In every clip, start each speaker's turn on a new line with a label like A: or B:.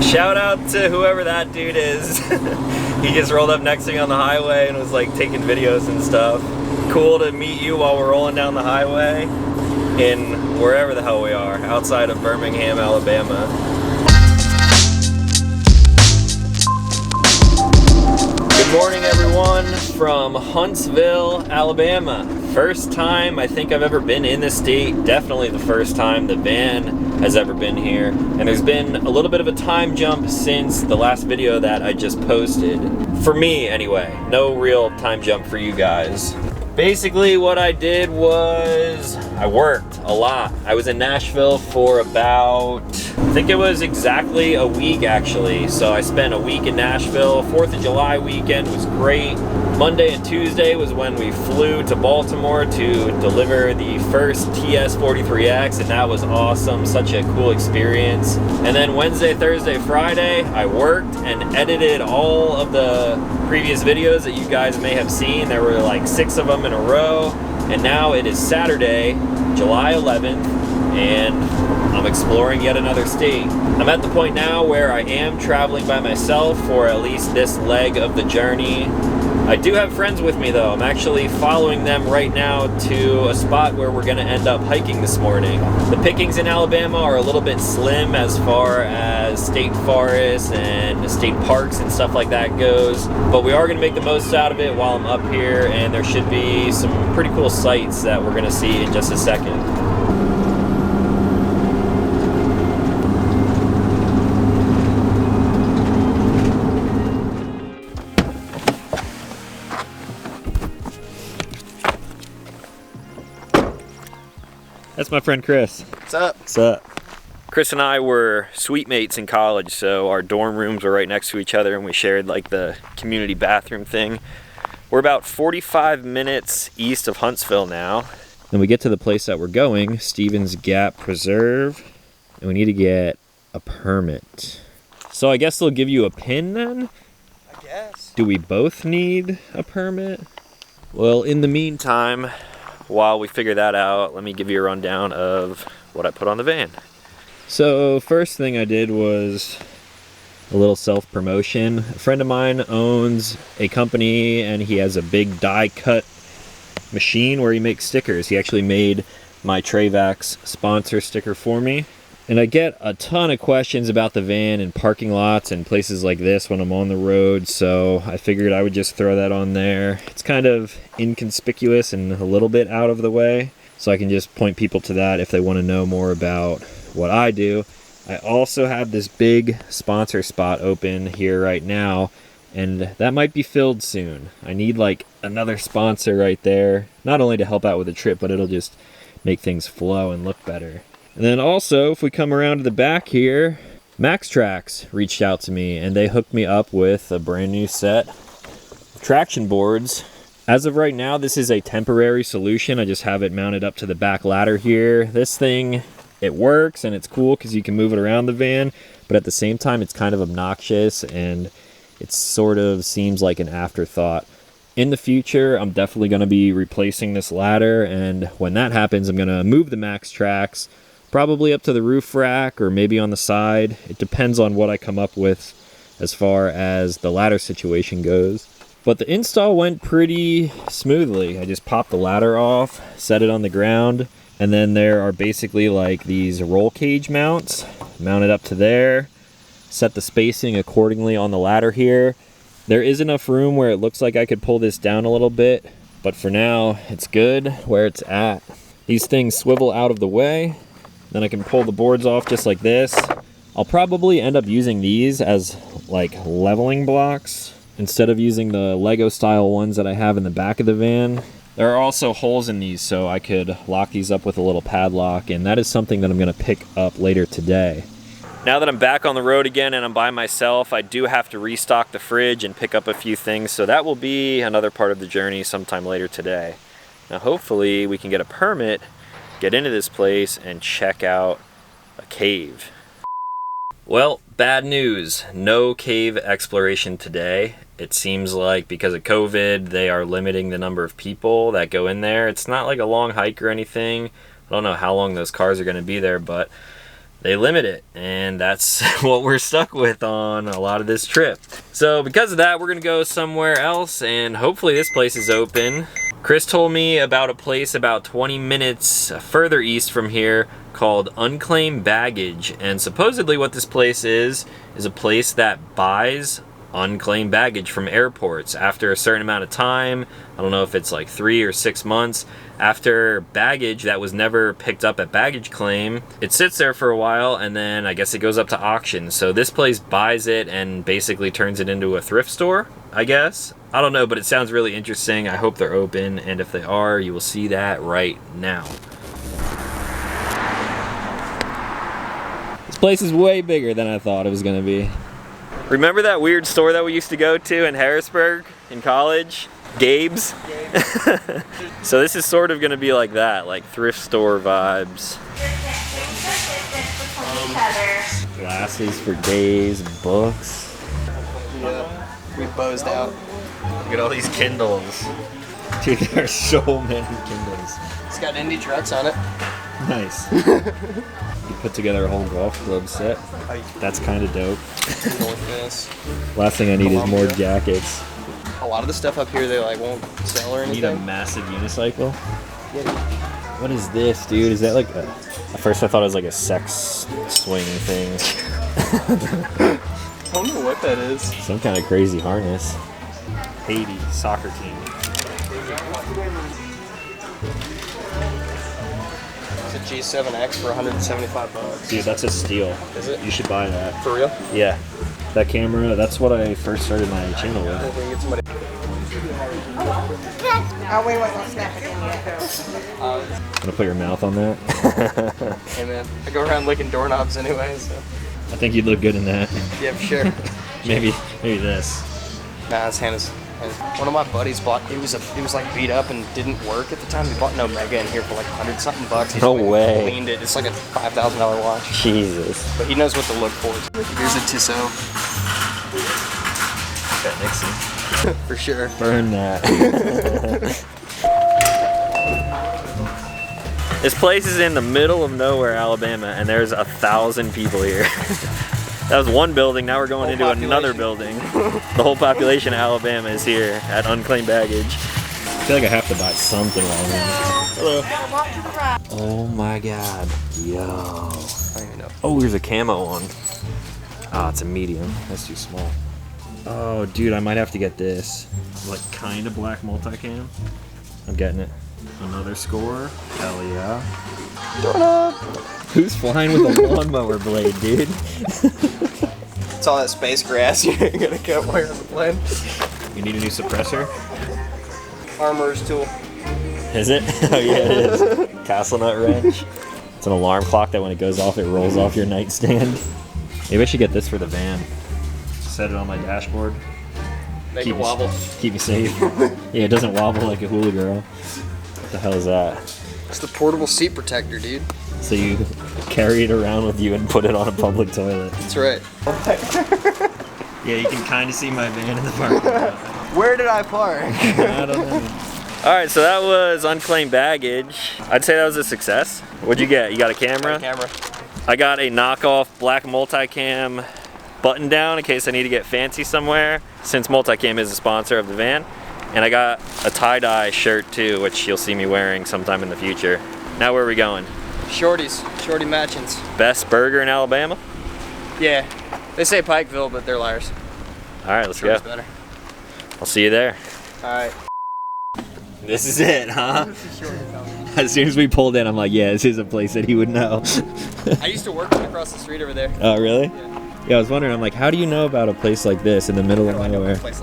A: Shout out to whoever that dude is. He just rolled up next to me on the highway and was like taking videos and stuff. Cool to meet you while we're rolling down the highway in wherever the hell we are, outside of Birmingham, Alabama. Good morning, everyone, from Huntsville, Alabama. First time I think I've ever been in this state. Definitely the first time the van has ever been here. And there's been a little bit of a time jump since the last video that I just posted. For me, anyway. No real time jump for you guys. Basically, what I did was I worked a lot. I was in Nashville for about, I think it was exactly a week actually. So I spent a week in Nashville. 4th of July weekend was great. Monday and Tuesday was when we flew to Baltimore to deliver the first TS43X, and that was awesome. Such a cool experience. And then Wednesday, Thursday, Friday, I worked and edited all of the previous videos that you guys may have seen. There were like 6 of them in a row. And now it is Saturday, July 11th, and I'm exploring yet another state. I'm at the point now where I am traveling by myself for at least this leg of the journey. I do have friends with me though. I'm actually following them right now to a spot where we're gonna end up hiking this morning. The pickings in Alabama are a little bit slim as far as state forests and state parks and stuff like that goes, but we are gonna make the most out of it while I'm up here, and there should be some pretty cool sights that we're gonna see in just a second. That's my friend Chris.
B: What's up?
A: What's up? Chris and I were suite mates in college, so our dorm rooms were right next to each other and we shared like the community bathroom thing. We're about 45 minutes east of Huntsville now. Then we get to the place that we're going, Stevens Gap Preserve, and we need to get a permit. So I guess they'll give you a PIN then?
B: I guess.
A: Do we both need a permit? Well, in the meantime, while we figure that out, let me give you a rundown of what I put on the van. So first thing I did was a little self-promotion. A friend of mine owns a company and he has a big die cut machine where he makes stickers. He actually made my Trayvax sponsor sticker for me. And I get a ton of questions about the van in parking lots and places like this when I'm on the road, so I figured I would just throw that on there. It's kind of inconspicuous and a little bit out of the way, so I can just point people to that if they want to know more about what I do. I also have this big sponsor spot open here right now, and that might be filled soon. I need like another sponsor right there, not only to help out with the trip, but it'll just make things flow and look better. And then also, if we come around to the back here, MaxTrax reached out to me and they hooked me up with a brand new set of traction boards. As of right now, this is a temporary solution. I just have it mounted up to the back ladder here. This thing, it works and it's cool because you can move it around the van, but at the same time, it's kind of obnoxious and it sort of seems like an afterthought. In the future, I'm definitely going to be replacing this ladder, and when that happens, I'm going to move the MaxTrax probably up to the roof rack or maybe on the side. It depends on what I come up with as far as the ladder situation goes. But the install went pretty smoothly. I just popped the ladder off, set it on the ground, and then there are basically like these roll cage mounts mounted up to there. Set the spacing accordingly on the ladder here. There is enough room where it looks like I could pull this down a little bit, but for now it's good where it's at. These things swivel out of the way. Then I can pull the boards off just like this. I'll probably end up using these as like leveling blocks instead of using the Lego style ones that I have in the back of the van. There are also holes in these, so I could lock these up with a little padlock, and that is something that I'm going to pick up later today. Now that I'm back on the road again and I'm by myself, I do have to restock the fridge and pick up a few things, so that will be another part of the journey sometime later today. Now hopefully we can get a permit, get into this place, and check out a cave. Well, bad news. No cave exploration today. It seems like because of COVID, they are limiting the number of people that go in there. It's not like a long hike or anything. I don't know how long those cars are going to be there, but they limit it, and that's what we're stuck with on a lot of this trip. So because of that, we're gonna go somewhere else, and hopefully this place is open. Chris told me about a place about 20 minutes further east from here called Unclaimed Baggage, and supposedly what this place is a place that buys unclaimed baggage from airports after a certain amount of time. I don't know if it's like 3 or 6 months after baggage that was never picked up at baggage claim. It sits there for a while, and then I guess it goes up to auction. So this place buys it and basically turns it into a thrift store, I guess. I don't know, but it sounds really interesting. I hope they're open, and if they are, you will see that right now. This place is way bigger than I thought it was gonna be. Remember that weird store that we used to go to in Harrisburg in college? Gabe's? So this is sort of gonna be like that, like thrift store vibes. Glasses for days, books.
B: Yeah, we buzzed out.
A: Look at all these Kindles. Dude, there are so many Kindles.
B: It's got Indy trucks on it.
A: Nice. You put together a whole golf club set. That's kind of dope. Last thing I need is more jackets.
B: A lot of the stuff up here they like won't sell or anything.
A: Need a massive unicycle? What is this, dude? Is that like a... At first I thought it was like a sex swing thing.
B: I don't know what that is.
A: Some kind of crazy harness. Haiti soccer team.
B: It's a G7X for 175 bucks.
A: Dude, that's a steal.
B: Is it?
A: You should buy that.
B: For real?
A: Yeah. That camera, that's what I first started my channel with.
B: I think it's somebody.
C: Oh, wait, don't snap it in yet.
A: Gonna put your mouth on that?
B: Hey man, I go around licking doorknobs anyway, so.
A: I think you'd look good in that.
B: Yeah, for sure.
A: maybe this.
B: Nah, his hand is. One of my buddies bought. He was like beat up and didn't work at the time. He bought an Omega in here for like 100-something bucks. He
A: No
B: went and
A: way.
B: Cleaned it. It's like a $5,000 watch.
A: Jesus.
B: But he knows what to look for. Here's a Tissot.
A: Got Nixon.
B: For sure.
A: Burn that. This place is in the middle of nowhere, Alabama, and there's 1,000 people here. That was one building, now we're going into another building. The whole population of Alabama is here at Unclaimed Baggage. I feel like I have to buy something while I'm in. Hello. Oh my god. Yo.
B: I don't even know.
A: Oh, here's a camo one. Ah, it's a medium. That's too small. Oh, dude, I might have to get this. Like, kind of black multicam. I'm getting it. Another score. Hell yeah. Who's flying with a lawnmower blade, dude?
B: It's all that space grass you're gonna cut while you're on the plane.
A: You need a new suppressor?
B: Armorer's tool.
A: Is it? Oh yeah, it is. Castle nut wrench. It's an alarm clock that when it goes off, it rolls off your nightstand. Maybe I should get this for the van. Set it on my dashboard.
B: Make it wobble.
A: Keep me safe. Yeah, it doesn't wobble like a hula girl. What the hell is that?
B: It's the portable seat protector, dude.
A: So you carry it around with you and put it on a public toilet.
B: That's right.
A: Yeah, you can kind of see my van in the parking lot.
B: Where did I park?
A: I don't know. Alright, so that was Unclaimed Baggage. I'd say that was a success. What'd you get? You got a camera?
B: Camera.
A: I got a knockoff black multicam button down in case I need to get fancy somewhere, since Multicam is a sponsor of the van. And I got a tie-dye shirt too, which you'll see me wearing sometime in the future. Now where are we going?
B: Shorties. Shorty matchings.
A: Best burger in Alabama?
B: Yeah. They say Pikeville, but they're liars.
A: Alright, let's
B: Shorty's
A: go.
B: better.
A: I'll see you there.
B: Alright.
A: This is it, huh? As soon as we pulled in, I'm like, yeah, this is a place that he would know.
B: I used to work across the street over there.
A: Oh, really?
B: Yeah.
A: Yeah, I was wondering, I'm like, how do you know about a place like this in the middle of nowhere?
B: Like,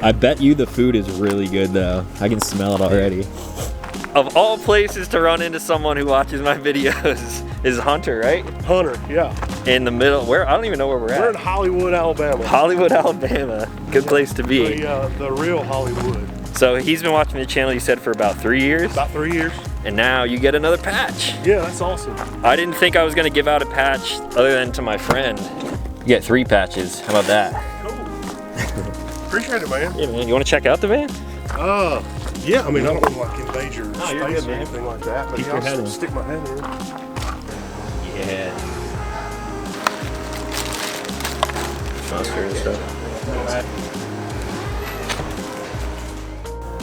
A: I bet you the food is really good, though. I can smell it already. Of all places to run into someone who watches my videos is Hunter, right?
D: Hunter, yeah.
A: In the middle, where? I don't even know where we're
D: We're in
A: at.
D: Hollywood, Alabama.
A: Hollywood, Alabama. Good place to be.
D: The real Hollywood.
A: So he's been watching the channel, you said, for about 3 years?
D: About 3 years.
A: And now you get another patch.
D: Yeah, that's awesome.
A: I didn't think I was going to give out a patch other than to my friend. You get 3 patches. How about that?
D: Cool. Appreciate it, man.
A: Yeah, man. You want to check out the van?
D: Yeah, I mean, I don't want to like invade your
A: you're
D: space
A: good,
D: or
A: man.
D: anything like that, but
A: Keep
D: yeah,
A: your head
D: I'll
A: in.
D: stick my head in.
A: Yeah. mustard and stuff.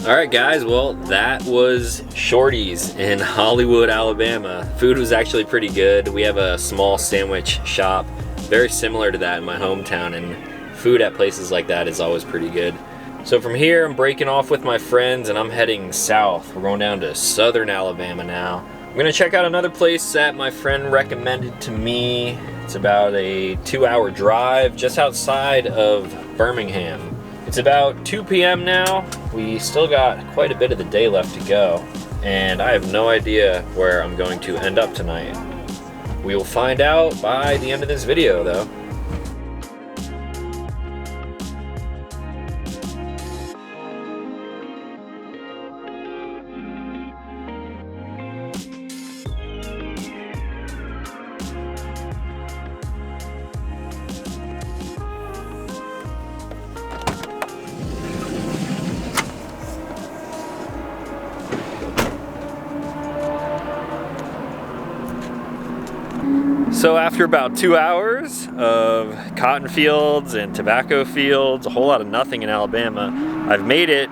A: Alright guys, well that was Shorty's in Hollywood, Alabama. Food was actually pretty good. We have a small sandwich shop, very similar to that in my hometown, and food at places like that is always pretty good. So from here, I'm breaking off with my friends and I'm heading south. We're going down to southern Alabama now. I'm gonna check out another place that my friend recommended to me. It's about a 2-hour drive just outside of Birmingham. It's about 2 p.m. now. We still got quite a bit of the day left to go, and I have no idea where I'm going to end up tonight. We will find out by the end of this video though. So after about 2 hours of cotton fields and tobacco fields, a whole lot of nothing in Alabama, I've made it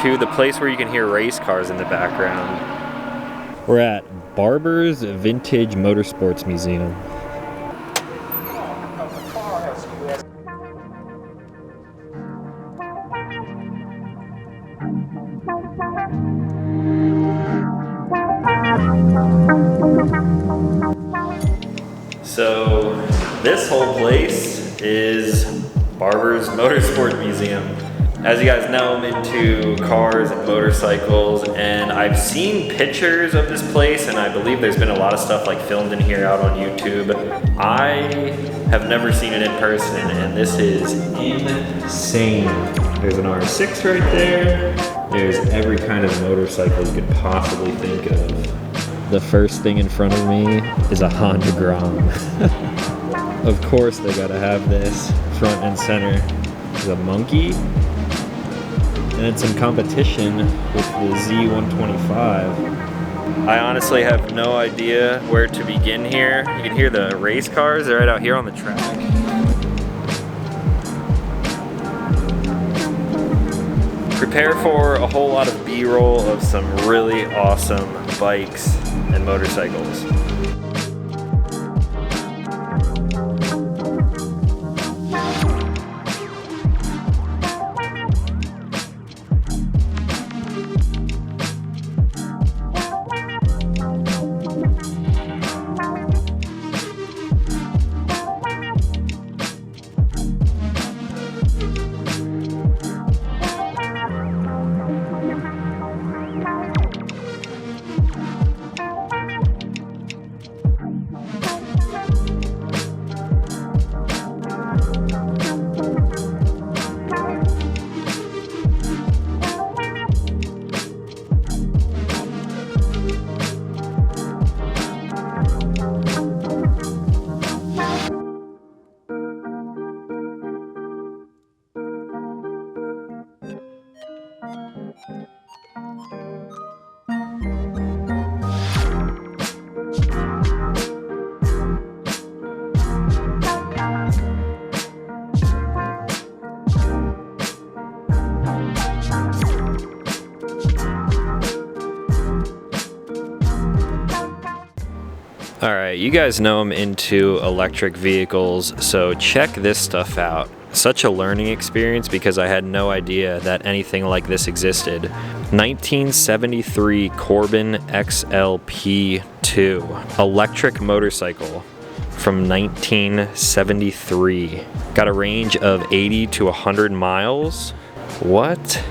A: to the place where you can hear race cars in the background. We're at Barber's Vintage Motorsports Museum. So this whole place is Barbers Motorsport Museum. As you guys know, I'm into cars and motorcycles, and I've seen pictures of this place, and I believe there's been a lot of stuff like filmed in here out on YouTube. I have never seen it in person, and this is insane. There's an R6 right there. There's every kind of motorcycle you could possibly think of. The first thing in front of me is a Honda Grom. Of course they gotta have this front and center. There's a monkey, and then some competition with the Z125. I honestly have no idea where to begin here. You can hear the race cars, they're right out here on the track. Prepare for a whole lot of B-roll of some really awesome bikes and motorcycles. Alright, you guys know I'm into electric vehicles, so check this stuff out. Such a learning experience because I had no idea that anything like this existed. 1973 Corbin XLP2 electric motorcycle from 1973. Got a range of 80 to 100 miles. What?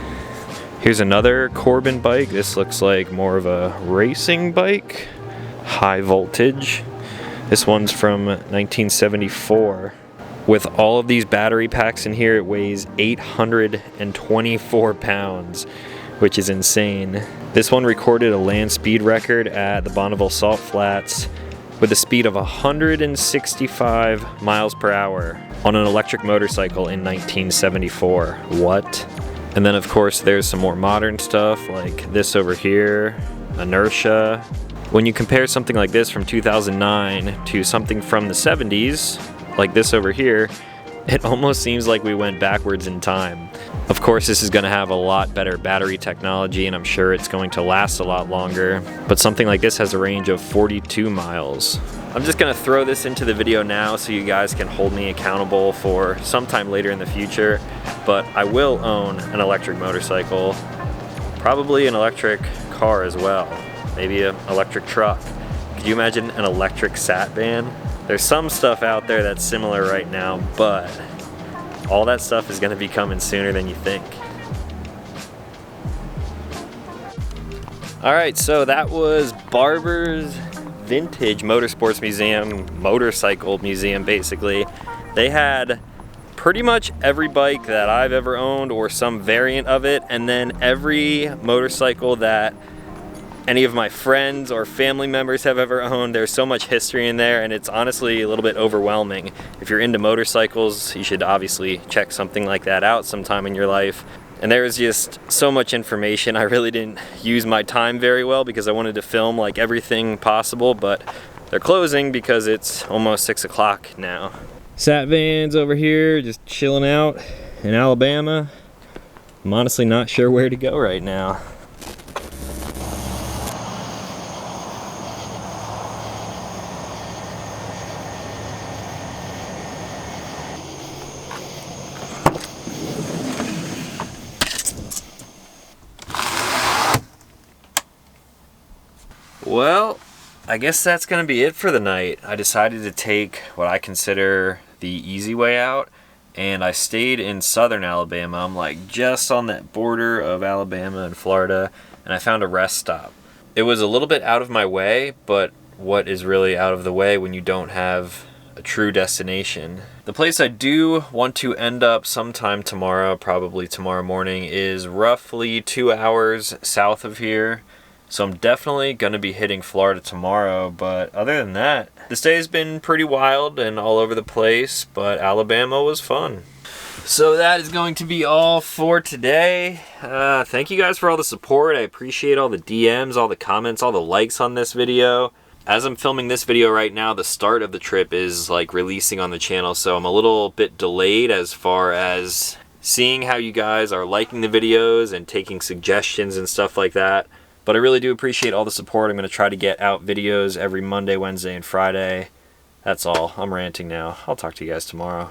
A: Here's another Corbin bike. This looks like more of a racing bike. High voltage. This one's from 1974. With all of these battery packs in here, it weighs 824 pounds, which is insane. This one recorded a land speed record at the Bonneville Salt Flats with a speed of 165 miles per hour on an electric motorcycle in 1974. What? And then of course there's some more modern stuff like this over here, inertia. When you compare something like this from 2009 to something from the 70s, like this over here, It almost seems like we went backwards in time. Of course, this is going to have a lot better battery technology, and I'm sure it's going to last a lot longer, but something like this has a range of 42 miles. I'm just going to throw this into the video now so you guys can hold me accountable for sometime later in the future, but I will own an electric motorcycle, probably an electric car as well, maybe an electric truck. Could you imagine an electric sat van? There's some stuff out there that's similar right now, but all that stuff is going to be coming sooner than you think. Alright, so that was Barber's Vintage Motorsports Museum, motorcycle museum basically. They had pretty much every bike that I've ever owned or some variant of it, and then every motorcycle that any of my friends or family members have ever owned. There's so much history in there, and it's honestly a little bit overwhelming. If you're into motorcycles, you should obviously check something like that out sometime in your life. And there was just so much information. I really didn't use my time very well because I wanted to film like everything possible, but they're closing because it's almost 6 o'clock now. Sat vans over here just chilling out in Alabama. I'm honestly not sure where to go right now. Well, I guess that's gonna be it for the night. I decided to take what I consider the easy way out, and I stayed in southern Alabama. I'm like just on that border of Alabama and Florida, and I found a rest stop. It was a little bit out of my way, but what is really out of the way when you don't have a true destination? The place I do want to end up sometime tomorrow, probably tomorrow morning, is roughly 2 hours south of here. So I'm definitely going to be hitting Florida tomorrow, but other than that, this day has been pretty wild and all over the place, but Alabama was fun. So that is going to be all for today. Thank you guys for all the support. I appreciate all the DMs, all the comments, all the likes on this video. As I'm filming this video right now, the start of the trip is like releasing on the channel, so I'm a little bit delayed as far as seeing how you guys are liking the videos and taking suggestions and stuff like that. But I really do appreciate all the support. I'm going to try to get out videos every Monday, Wednesday, and Friday. That's all. I'm ranting now. I'll talk to you guys tomorrow.